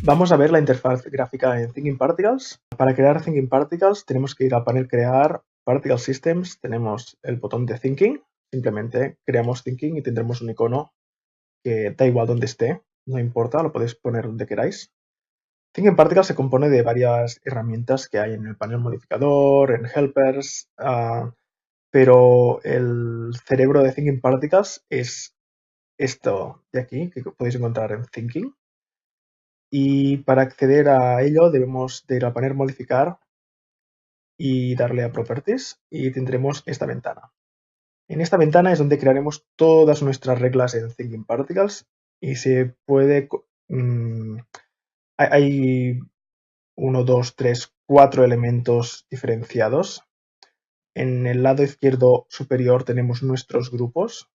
Vamos a ver la interfaz gráfica en Thinking Particles. Para crear Thinking Particles tenemos que ir al panel Crear, Particle Systems, tenemos el botón de Thinking, simplemente creamos Thinking y tendremos un icono que da igual donde esté, no importa, lo podéis poner donde queráis. Thinking Particles se compone de varias herramientas que hay en el panel modificador, en Helpers, pero el cerebro de Thinking Particles es esto de aquí, que podéis encontrar en Thinking. Y para acceder a ello debemos de ir al panel modificar y darle a Properties y tendremos esta ventana. En esta ventana es donde crearemos todas nuestras reglas en Thinking Particles y se puede... hay 1, 2, 3, 4 elementos diferenciados. En el lado izquierdo superior tenemos nuestros grupos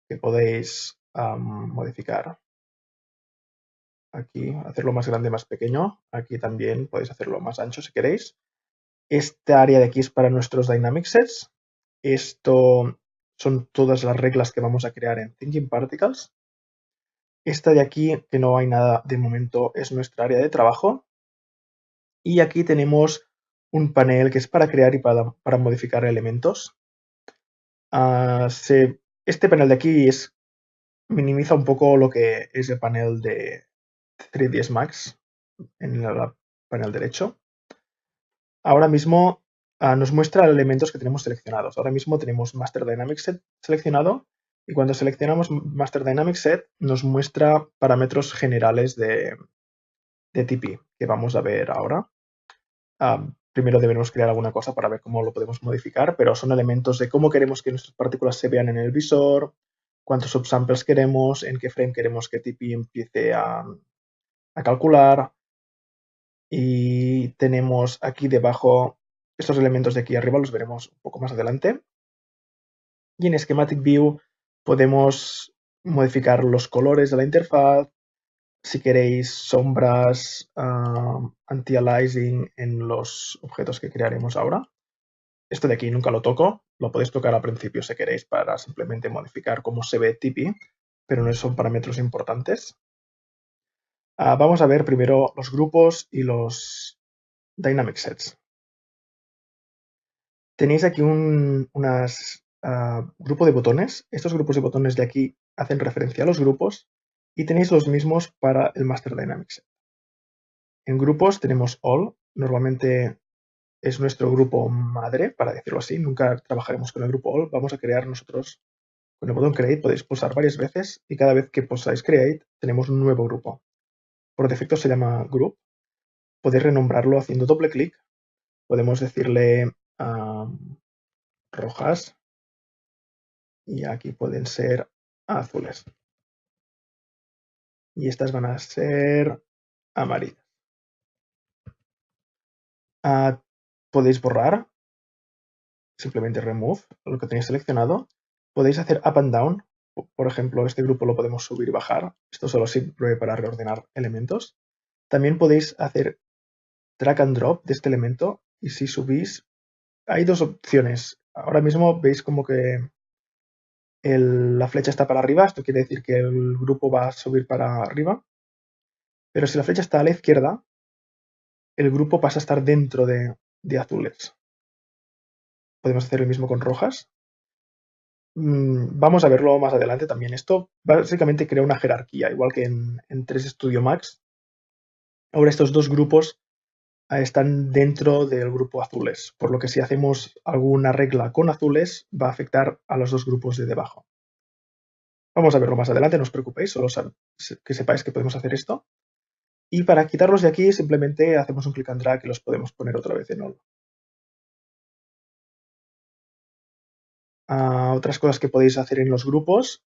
que podéis modificar. Aquí hacerlo más grande, más pequeño. Aquí también podéis hacerlo más ancho si queréis. Esta área de aquí es para nuestros Dynamic Sets. Esto son todas las reglas que vamos a crear en Thinking Particles. Esta de aquí, que no hay nada de momento, es nuestra área de trabajo. Y aquí tenemos un panel que es para crear y para modificar elementos. Este panel de aquí minimiza un poco lo que es el panel de 3ds Max en el panel derecho. Ahora mismo nos muestra elementos que tenemos seleccionados. Ahora mismo tenemos Master Dynamic Set seleccionado y cuando seleccionamos Master Dynamic Set nos muestra parámetros generales de TP que vamos a ver ahora. Primero debemos crear alguna cosa para ver cómo lo podemos modificar, pero son elementos de cómo queremos que nuestras partículas se vean en el visor, cuántos subsamples queremos, en qué frame queremos que TP empiece a calcular. Y tenemos aquí debajo estos elementos de aquí arriba, los veremos un poco más adelante. Y en Schematic View podemos modificar los colores de la interfaz, si queréis sombras, anti-aliasing en los objetos que crearemos ahora. Esto de aquí nunca lo toco, lo podéis tocar al principio si queréis para simplemente modificar cómo se ve TP, pero no son parámetros importantes. Vamos a ver primero los grupos y los Dynamic Sets. Tenéis aquí un grupo de botones. Estos grupos de botones de aquí hacen referencia a los grupos y tenéis los mismos para el Master Dynamic Set. En grupos tenemos All, normalmente es nuestro grupo madre, para decirlo así. Nunca trabajaremos con el grupo All, vamos a crear nosotros con el botón Create. Podéis pulsar varias veces y cada vez que pulsáis Create tenemos un nuevo grupo. Por defecto se llama Group. Podéis renombrarlo haciendo doble clic. Podemos decirle rojas y aquí pueden ser azules. Y estas van a ser amarillas. Podéis borrar, simplemente remove, lo que tenéis seleccionado. Podéis hacer up and down. Por ejemplo, este grupo lo podemos subir y bajar. Esto solo sirve para reordenar elementos. También podéis hacer drag and drop de este elemento. Y si subís, hay dos opciones. Ahora mismo veis como que la flecha está para arriba. Esto quiere decir que el grupo va a subir para arriba. Pero si la flecha está a la izquierda, el grupo pasa a estar dentro de azules. Podemos hacer lo mismo con rojas. Vamos a verlo más adelante también. Esto básicamente crea una jerarquía, igual que en 3 Studio Max. Ahora estos dos grupos están dentro del grupo azules, por lo que si hacemos alguna regla con azules va a afectar a los dos grupos de debajo. Vamos a verlo más adelante, no os preocupéis, solo que sepáis que podemos hacer esto. Y para quitarlos de aquí simplemente hacemos un click and drag y los podemos poner otra vez en all. Otras cosas que podéis hacer en los grupos.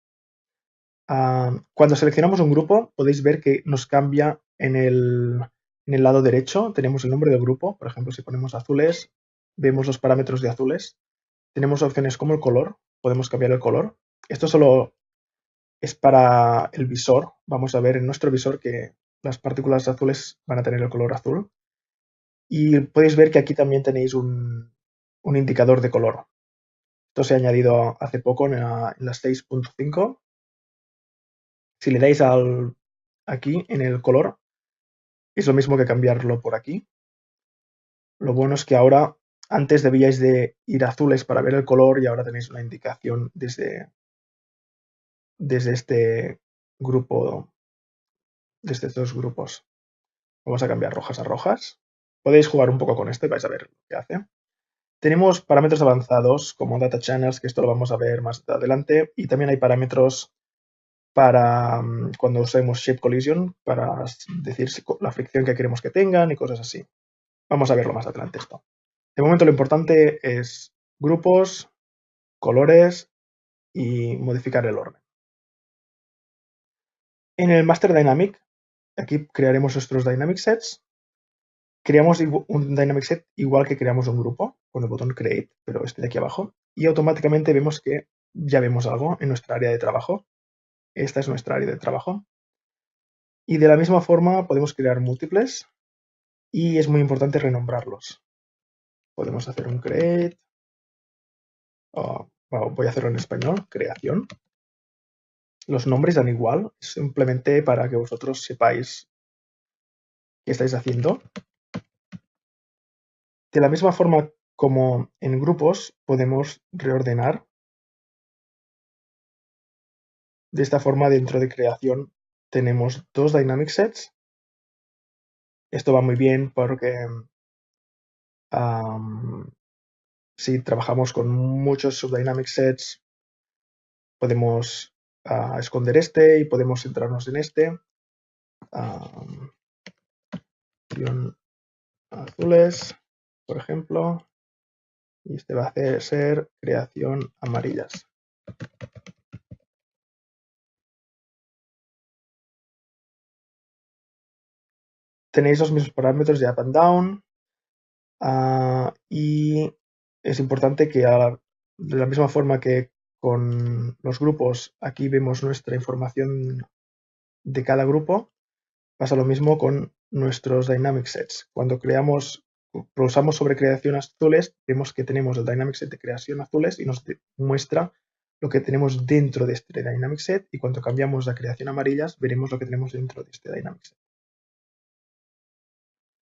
Cuando seleccionamos un grupo podéis ver que nos cambia en el lado derecho. Tenemos el nombre del grupo. Por ejemplo, si ponemos azules, vemos los parámetros de azules. Tenemos opciones como el color. Podemos cambiar el color. Esto solo es para el visor. Vamos a ver en nuestro visor que las partículas azules van a tener el color azul. Y podéis ver que aquí también tenéis un indicador de color. Esto se ha añadido hace poco en la 6.5. Si le dais aquí en el color, Es lo mismo que cambiarlo por aquí. Lo bueno es que ahora, antes debíais de ir a azules para ver el color y ahora tenéis una indicación desde este grupo, desde estos grupos. Vamos a cambiar rojas a rojas. Podéis jugar un poco con esto y vais a ver lo que hace. Tenemos parámetros avanzados como data channels, que esto lo vamos a ver más adelante, y también hay parámetros para cuando usemos shape collision, para decir la fricción que queremos que tengan y cosas así. Vamos a verlo más adelante esto. De momento lo importante es grupos, colores y modificar el orden. En el Master Dynamic, aquí crearemos nuestros Dynamic Sets. Creamos un Dynamic Set igual que creamos un grupo, con el botón Create, pero este de aquí abajo, y automáticamente vemos que ya vemos algo en nuestra área de trabajo. Esta es nuestra área de trabajo. Y de la misma forma podemos crear múltiples y es muy importante renombrarlos. Podemos hacer un create, voy a hacerlo en español, creación. Los nombres dan igual, simplemente para que vosotros sepáis qué estáis haciendo. De la misma forma como en grupos podemos reordenar. De esta forma, dentro de creación tenemos dos Dynamic Sets. Esto va muy bien porque si trabajamos con muchos subdynamic sets, podemos esconder este y podemos centrarnos en este. Azules, por ejemplo, y este va a ser creación amarillas. Tenéis los mismos parámetros de up and down y es importante que de la misma forma que con los grupos aquí vemos nuestra información de cada grupo, pasa lo mismo con nuestros Dynamic Sets. Cuando pulsamos sobre creación azules, vemos que tenemos el Dynamic Set de creación azules y nos muestra lo que tenemos dentro de este Dynamic Set, y cuando cambiamos a creación amarillas, veremos lo que tenemos dentro de este Dynamic Set.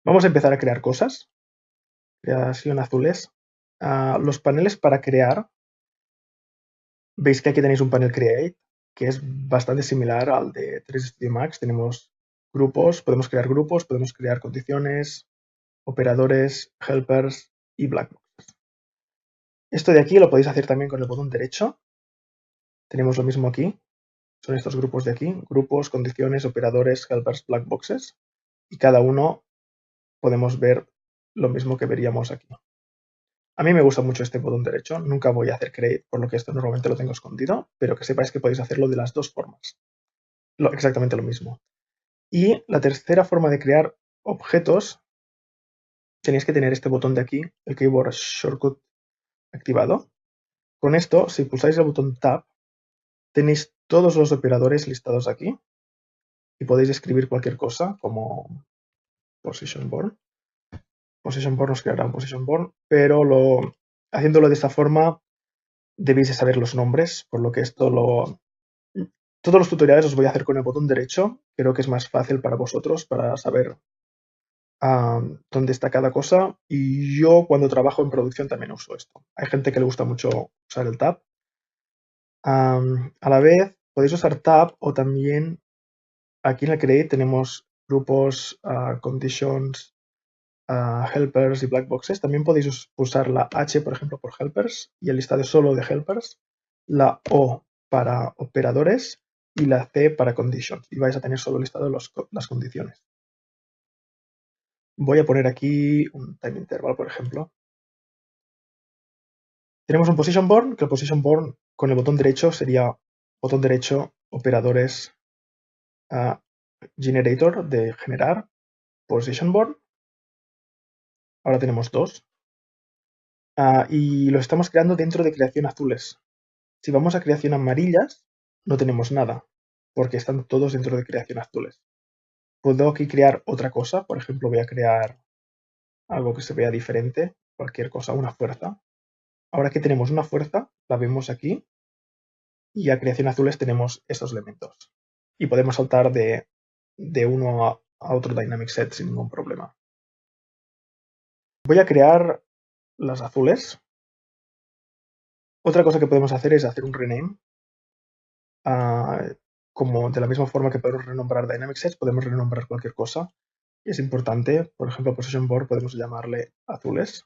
Vamos a empezar a crear cosas. Creación azules. Los paneles para crear, veis que aquí tenéis un panel Create, que es bastante similar al de 3ds Studio Max. Tenemos grupos, podemos crear condiciones, operadores, helpers y blackboxes. Esto de aquí lo podéis hacer también con el botón derecho. Tenemos lo mismo aquí. Son estos grupos de aquí. Grupos, condiciones, operadores, helpers, blackboxes. Y cada uno podemos ver lo mismo que veríamos aquí. A mí me gusta mucho este botón derecho. Nunca voy a hacer create, por lo que esto normalmente lo tengo escondido, pero que sepáis que podéis hacerlo de las dos formas. Exactamente lo mismo. Y la tercera forma de crear objetos, tenéis que tener este botón de aquí, el Keyboard Shortcut activado. Con esto, si pulsáis el botón Tab, tenéis todos los operadores listados aquí y podéis escribir cualquier cosa como Position Born. Position Born nos creará un Position Born, pero haciéndolo de esta forma debéis de saber los nombres, por lo que todos los tutoriales los voy a hacer con el botón derecho. Creo que es más fácil para vosotros para saber dónde está cada cosa, y yo cuando trabajo en producción también uso esto. Hay gente que le gusta mucho usar el Tab. A la vez podéis usar Tab o también aquí en el Create tenemos grupos, conditions, helpers y blackboxes. También podéis usar la H, por ejemplo, por helpers y el listado solo de helpers, la O para operadores y la C para conditions. Y vais a tener solo listado las condiciones. Voy a poner aquí un time interval, por ejemplo. Tenemos un position born, que el position born con el botón derecho sería botón derecho, operadores, generator de generar, position born. Ahora tenemos dos. Y lo estamos creando dentro de creación azules. Si vamos a creación amarillas, no tenemos nada, porque están todos dentro de creación azules. Puedo aquí crear otra cosa, por ejemplo, voy a crear algo que se vea diferente, cualquier cosa, una fuerza. Ahora que tenemos una fuerza, la vemos aquí, y a creación azules tenemos estos elementos. Y podemos saltar de uno a otro Dynamic Set sin ningún problema. Voy a crear las azules. Otra cosa que podemos hacer es hacer un rename. Como de la misma forma que podemos renombrar Dynamic Sets, podemos renombrar cualquier cosa. Es importante, por ejemplo, Position Board podemos llamarle azules.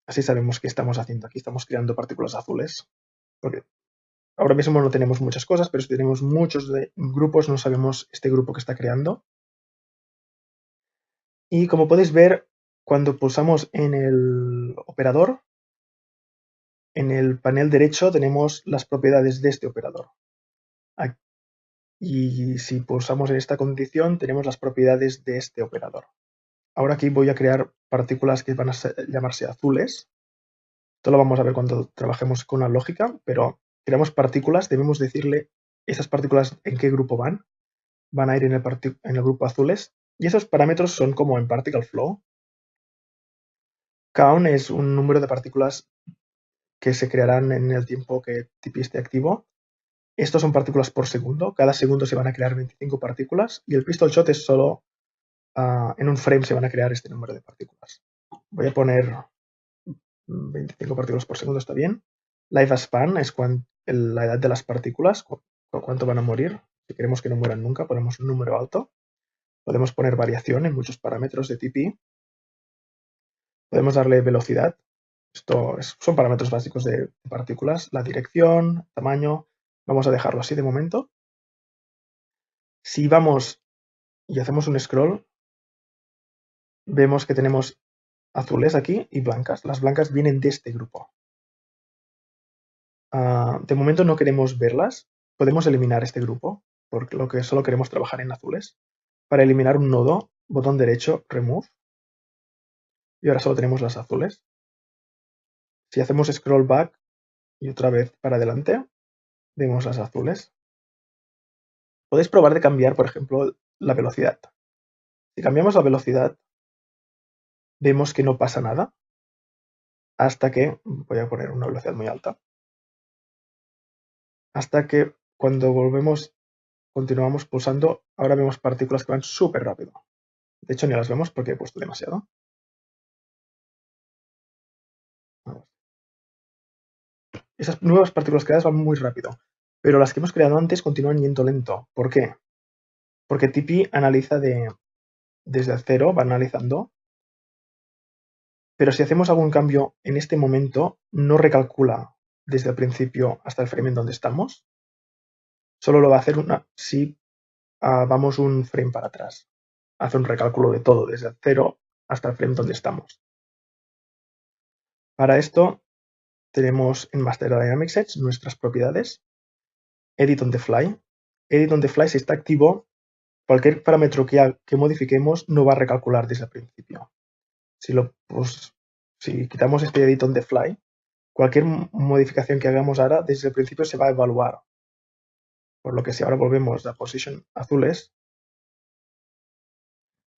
Así sabemos qué estamos haciendo. Aquí estamos creando partículas azules. Porque ahora mismo no tenemos muchas cosas, pero si tenemos muchos grupos, no sabemos este grupo que está creando. Y como podéis ver, cuando pulsamos en el operador, en el panel derecho tenemos las propiedades de este operador. Y si pulsamos en esta condición, tenemos las propiedades de este operador. Ahora aquí voy a crear partículas que van a llamarse azules. Esto lo vamos a ver cuando trabajemos con la lógica, pero creamos partículas, debemos decirle esas partículas en qué grupo van. Van a ir en el grupo azules. Y esos parámetros son como en Particle Flow. Count es un número de partículas que se crearán en el tiempo que TP esté activo. Estos son partículas por segundo. Cada segundo se van a crear 25 partículas. Y el pistol shot es solo en un frame se van a crear este número de partículas. Voy a poner 25 partículas por segundo, está bien. Lifespan es la edad de las partículas, cuánto van a morir. Si queremos que no mueran nunca, ponemos un número alto. Podemos poner variación en muchos parámetros de TP. Podemos darle velocidad. Son parámetros básicos de partículas. La dirección, tamaño. Vamos a dejarlo así de momento. Si vamos y hacemos un scroll, vemos que tenemos azules aquí y blancas. Las blancas vienen de este grupo. De momento no queremos verlas. Podemos eliminar este grupo, porque lo que solo queremos trabajar en azules. Para eliminar un nodo, botón derecho, Remove. Y ahora solo tenemos las azules. Si hacemos scroll back y otra vez para adelante, vemos las azules. Podéis probar de cambiar, por ejemplo, la velocidad. Si cambiamos la velocidad, vemos que no pasa nada. Hasta que, voy a poner una velocidad muy alta. Hasta que cuando continuamos pulsando, ahora vemos partículas que van súper rápido. De hecho, ni las vemos porque he puesto demasiado. Esas nuevas partículas creadas van muy rápido, pero las que hemos creado antes continúan yendo lento. ¿Por qué? Porque TP analiza desde el cero, va analizando, pero si hacemos algún cambio en este momento, no recalcula desde el principio hasta el frame en donde estamos. Solo lo va a hacer si vamos un frame para atrás. Hace un recálculo de todo, desde el cero hasta el frame donde estamos. Para esto, tenemos en Master Dynamic Sets nuestras propiedades. Edit on the Fly. Edit on the Fly, si está activo, cualquier parámetro que modifiquemos no va a recalcular desde el principio. Si quitamos este Edit on the Fly, cualquier modificación que hagamos ahora desde el principio se va a evaluar. Por lo que si ahora volvemos a Position azules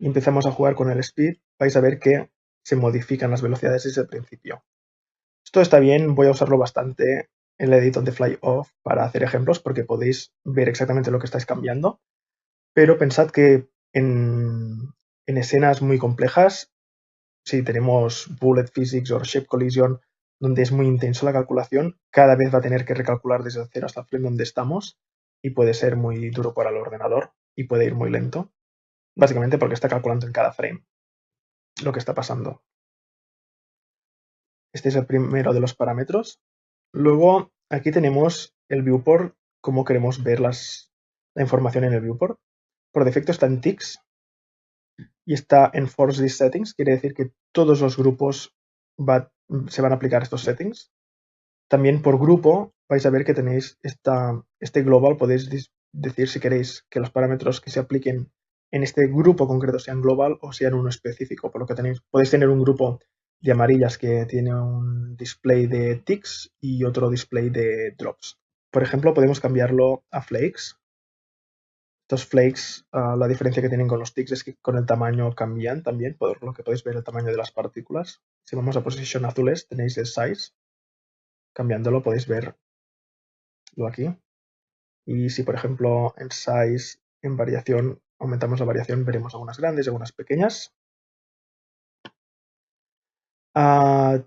y empezamos a jugar con el Speed, vais a ver que se modifican las velocidades desde el principio. Esto está bien, voy a usarlo bastante en el Edit on the Fly Off para hacer ejemplos porque podéis ver exactamente lo que estáis cambiando. Pero pensad que en escenas muy complejas, si tenemos Bullet Physics o Shape Collision, donde es muy intenso la calculación, cada vez va a tener que recalcular desde el cero hasta el frame donde estamos y puede ser muy duro para el ordenador y puede ir muy lento, básicamente porque está calculando en cada frame lo que está pasando. Este es el primero de los parámetros. Luego aquí tenemos el viewport, cómo queremos ver la información en el viewport. Por defecto está en ticks y está en Force These Settings, quiere decir que todos los grupos se van a aplicar estos settings. También por grupo vais a ver que tenéis este global, podéis decir si queréis que los parámetros que se apliquen en este grupo concreto sean global o sean uno específico, por lo que podéis tener un grupo de amarillas que tiene un display de ticks y otro display de drops. Por ejemplo, podemos cambiarlo a flakes. Estos flakes, la diferencia que tienen con los ticks es que con el tamaño cambian también, por lo que podéis ver el tamaño de las partículas. Si vamos a position azules, tenéis el size. Cambiándolo podéis verlo aquí. Y si, por ejemplo, en size en variación, aumentamos la variación, veremos algunas grandes, algunas pequeñas.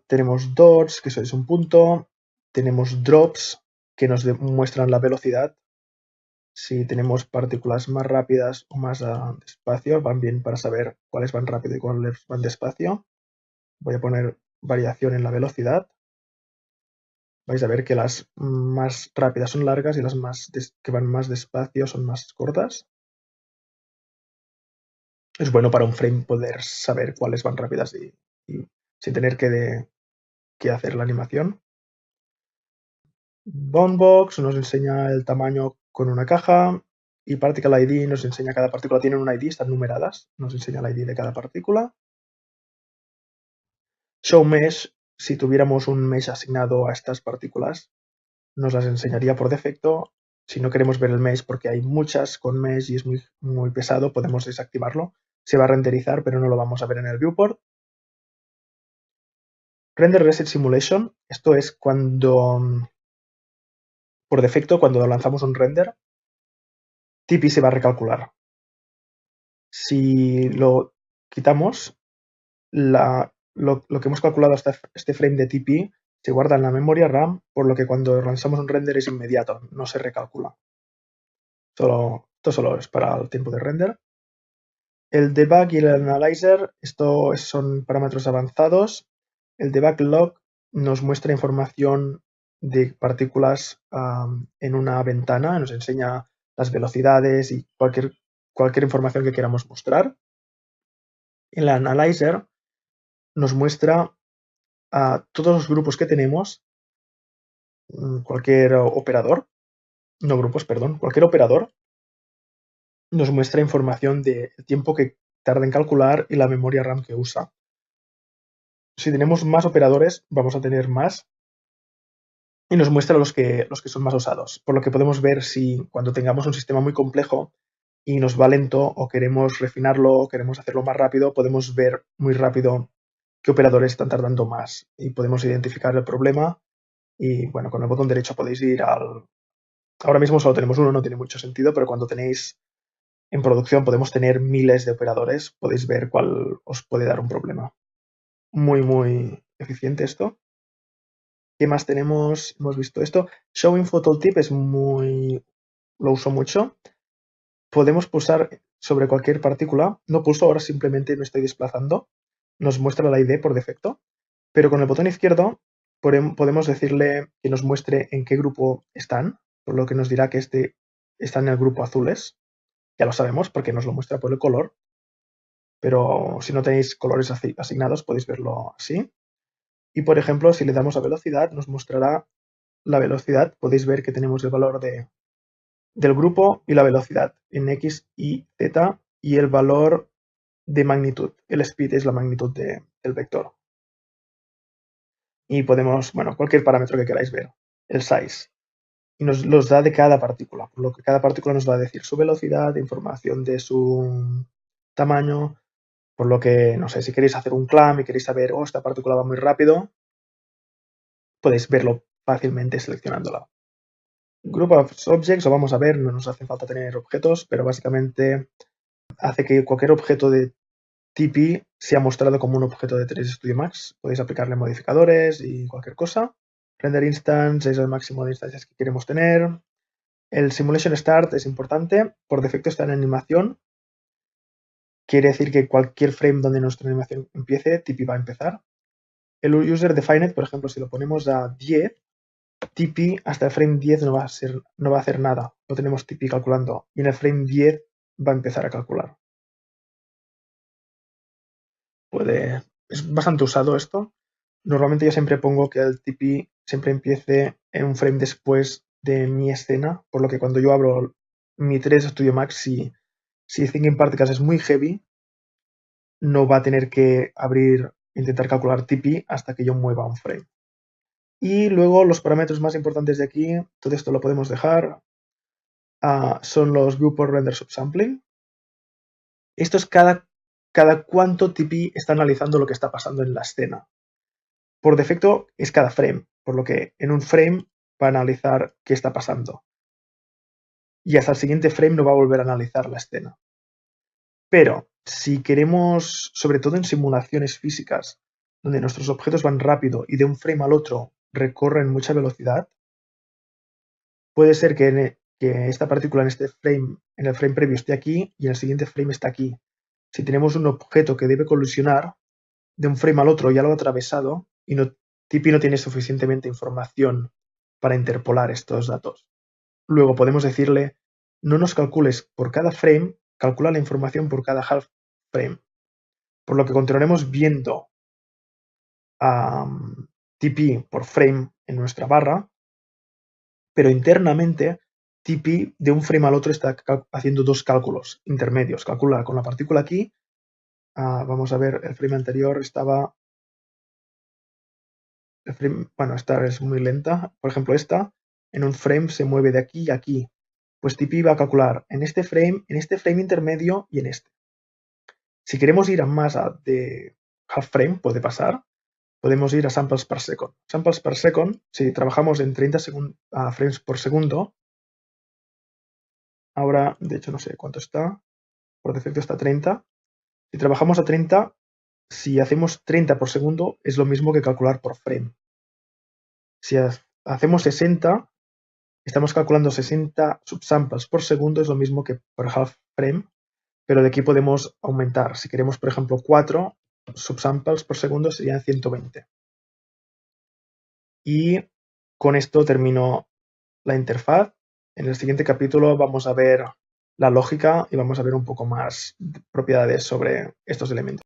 Tenemos dots, que eso es un punto. Tenemos drops, que nos muestran la velocidad. Si tenemos partículas más rápidas o más despacio, van bien para saber cuáles van rápido y cuáles van despacio. Voy a poner variación en la velocidad. Vais a ver que las más rápidas son largas y las que van más despacio son más cortas. Es bueno para un frame poder saber cuáles van rápidas y sin tener que hacer la animación. Boundbox nos enseña el tamaño con una caja y Particle ID nos enseña cada partícula tiene un ID, están numeradas, nos enseña el ID de cada partícula. Show Mesh, si tuviéramos un mesh asignado a estas partículas, nos las enseñaría por defecto. Si no queremos ver el mesh porque hay muchas con mesh y es muy, muy pesado, podemos desactivarlo. Se va a renderizar, pero no lo vamos a ver en el viewport. Render Reset Simulation, esto es cuando, por defecto, cuando lanzamos un render, TP se va a recalcular. Si lo quitamos, lo que hemos calculado hasta este frame de TP se guarda en la memoria RAM, por lo que cuando lanzamos un render es inmediato, no se recalcula. Esto solo es para el tiempo de render. El debug y el analyzer, esto son parámetros avanzados. El debug log nos muestra información de partículas en una ventana, nos enseña las velocidades y cualquier información que queramos mostrar. El analyzer nos muestra todos los grupos que tenemos, cualquier operador nos muestra información del tiempo que tarda en calcular y la memoria RAM que usa. Si tenemos más operadores, vamos a tener más y nos muestra los que son más usados. Por lo que podemos ver si cuando tengamos un sistema muy complejo y nos va lento o queremos refinarlo o queremos hacerlo más rápido, podemos ver muy rápido qué operadores están tardando más y podemos identificar el problema. Y bueno, con el botón derecho podéis ir al... Ahora mismo solo tenemos uno, no tiene mucho sentido, pero cuando tenéis en producción podemos tener miles de operadores, podéis ver cuál os puede dar un problema. Muy, muy eficiente esto. ¿Qué más tenemos? Hemos visto esto. Show Info Tooltip lo uso mucho. Podemos pulsar sobre cualquier partícula. No pulso, ahora simplemente me estoy desplazando. Nos muestra la ID por defecto. Pero con el botón izquierdo podemos decirle que nos muestre en qué grupo están, por lo que nos dirá que está en el grupo azules. Ya lo sabemos porque nos lo muestra por el color. Pero si no tenéis colores asignados, podéis verlo así. Y por ejemplo, si le damos a velocidad, nos mostrará la velocidad. Podéis ver que tenemos el valor del grupo y la velocidad en X, Y, Z y el valor de magnitud. El speed es la magnitud del vector. Y podemos, bueno, cualquier parámetro que queráis ver. El size. Y nos los da de cada partícula, por lo que cada partícula nos va a decir su velocidad, información de su tamaño, por lo que, no sé, si queréis hacer un clam y queréis saber, esta partícula va muy rápido, podéis verlo fácilmente seleccionándola. Group of Objects, lo vamos a ver, no nos hace falta tener objetos, pero básicamente hace que cualquier objeto de TP sea mostrado como un objeto de 3D Studio Max. Podéis aplicarle modificadores y cualquier cosa. Render Instance es el máximo de instancias que queremos tener. El Simulation Start es importante, por defecto está en animación. Quiere decir que cualquier frame donde nuestra animación empiece, TP va a empezar. El User Defined, por ejemplo, si lo ponemos a 10, TP hasta el frame 10 no va a hacer nada. No tenemos TP calculando. Y en el frame 10 va a empezar a calcular. Es bastante usado esto. Normalmente yo siempre pongo que el TP siempre empiece en un frame después de mi escena, por lo que cuando yo abro mi 3 Studio Max, si Thinking Particles es muy heavy, no va a tener que intentar calcular TP hasta que yo mueva un frame. Y luego los parámetros más importantes de aquí, todo esto lo podemos dejar, son los Viewport Render Subsampling. Esto es cada cuánto TP está analizando lo que está pasando en la escena. Por defecto es cada frame, por lo que en un frame va a analizar qué está pasando. y hasta el siguiente frame no va a volver a analizar la escena. Pero si queremos, sobre todo en simulaciones físicas, donde nuestros objetos van rápido y de un frame al otro recorren mucha velocidad, puede ser que esta partícula en el frame previo esté aquí y en el siguiente frame está aquí. Si tenemos un objeto que debe colisionar, de un frame al otro ya lo ha atravesado y Tipeee no tiene suficientemente información para interpolar estos datos. Luego podemos decirle, no nos calcules por cada frame, calcula la información por cada half frame. Por lo que continuaremos viendo Tipeee por frame en nuestra barra, pero internamente Tipeee de un frame al otro está haciendo dos cálculos intermedios. Calcula con la partícula aquí, vamos a ver, el frame anterior estaba... bueno, esta es muy lenta. Por ejemplo, esta en un frame se mueve de aquí a aquí. Pues Tipeee va a calcular en este frame intermedio y en este. Si queremos ir a más de half frame, puede pasar, podemos ir a samples per second. Samples per second, si trabajamos en 30 frames por segundo, ahora, de hecho, no sé cuánto está, por defecto está 30. Si trabajamos a 30, si hacemos 30 por segundo, es lo mismo que calcular por frame. Si hacemos 60, estamos calculando 60 subsamples por segundo, es lo mismo que por half frame, pero de aquí podemos aumentar. Si queremos, por ejemplo, 4 subsamples por segundo, serían 120. Y con esto termino la interfaz. En el siguiente capítulo vamos a ver la lógica y vamos a ver un poco más propiedades sobre estos elementos.